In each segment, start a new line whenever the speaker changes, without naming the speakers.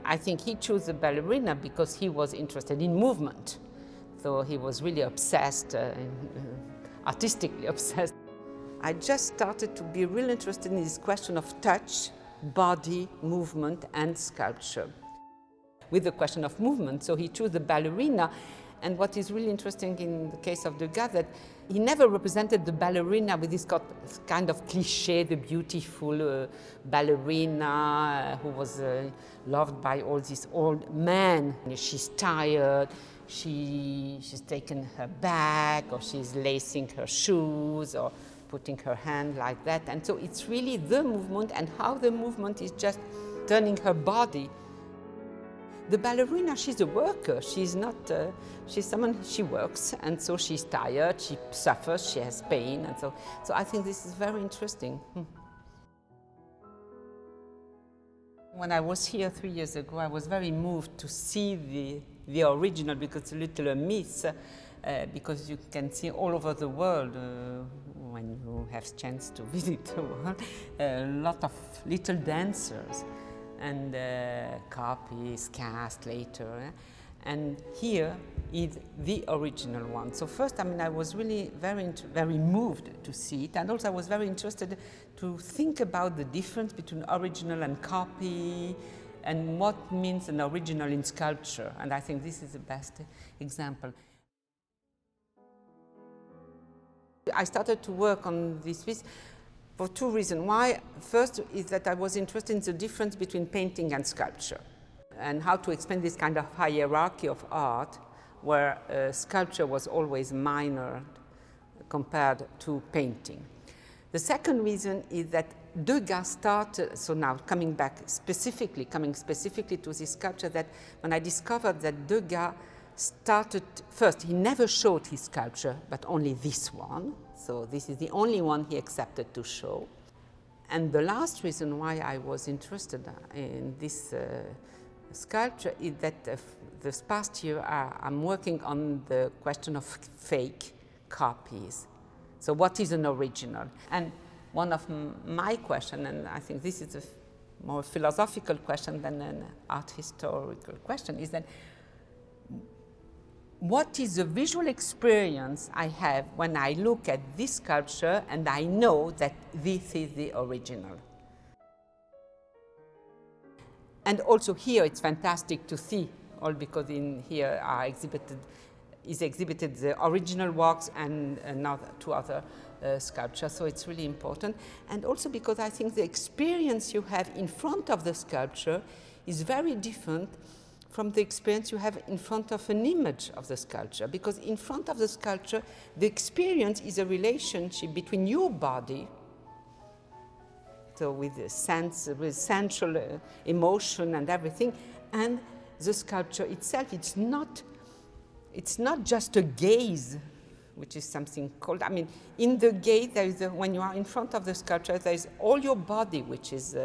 I think he chose the ballerina because he was interested in movement. So he was really obsessed, artistically obsessed. I just started to be really interested in this question of touch, body, movement, and sculpture. With the question of movement, so he chose the ballerina. And what is really interesting in the case of Degas, that he never represented the ballerina with this kind of cliché, the beautiful ballerina who was loved by all these old men. She's tired, she's taken her bag, or she's lacing her shoes, or putting her hand like that. And so it's really the movement, and how the movement is just turning her body. The ballerina, she's a worker. She's not, she's someone, she works, and so she's tired, she suffers, she has pain, and so I think this is very interesting. When I was here 3 years ago, I was very moved to see the original, because it's a little myth, because you can see all over the world, when you have chance to visit the world, a lot of little dancers. And copies, cast later, and here is the original one. So first, I was really very moved to see it, and also I was very interested to think about the difference between original and copy, and what means an original in sculpture. And I think this is the best example. I started to work on this piece for two reasons. Why? First is that I was interested in the difference between painting and sculpture, and how to explain this kind of hierarchy of art, where sculpture was always minor compared to painting. The second reason is that Degas started, so now coming specifically to this sculpture, that when I discovered that Degas started, first, he never showed his sculpture, but only this one. So this is the only one he accepted to show. And the last reason why I was interested in this sculpture is that this past year I'm working on the question of fake copies. So what is an original? And one of my questions, and I think this is a more philosophical question than an art historical question, is that what is the visual experience I have when I look at this sculpture and I know that this is the original? And also here it's fantastic to see, all because in here is exhibited the original works and two other sculptures, so it's really important. And also because I think the experience you have in front of the sculpture is very different from the experience you have in front of an image of the sculpture. Because in front of the sculpture, the experience is a relationship between your body, so with the sense, with sensual emotion and everything, and the sculpture itself. It's not just a gaze, which is something called, in the gaze, there is when you are in front of the sculpture, there is all your body which is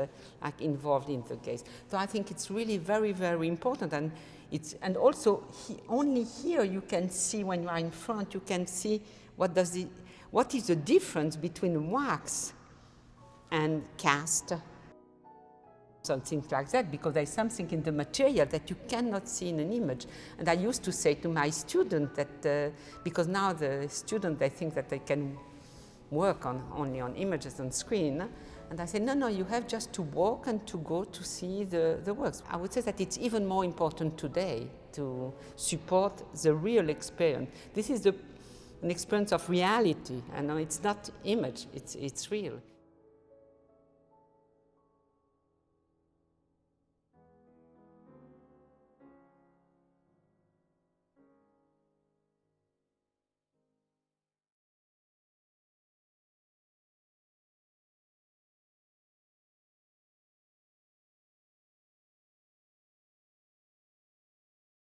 involved in the gaze. So I think it's really very, very important, and also only here you can see, when you are in front, you can see what is the difference between wax and cast. Something like that, because there's something in the material that you cannot see in an image. And I used to say to my student that, because now the student, they think that they can work only on images on screen, and I say, no, you have just to walk and to go to see the works. I would say that it's even more important today to support the real experience. This is an experience of reality, and it's not image, it's real.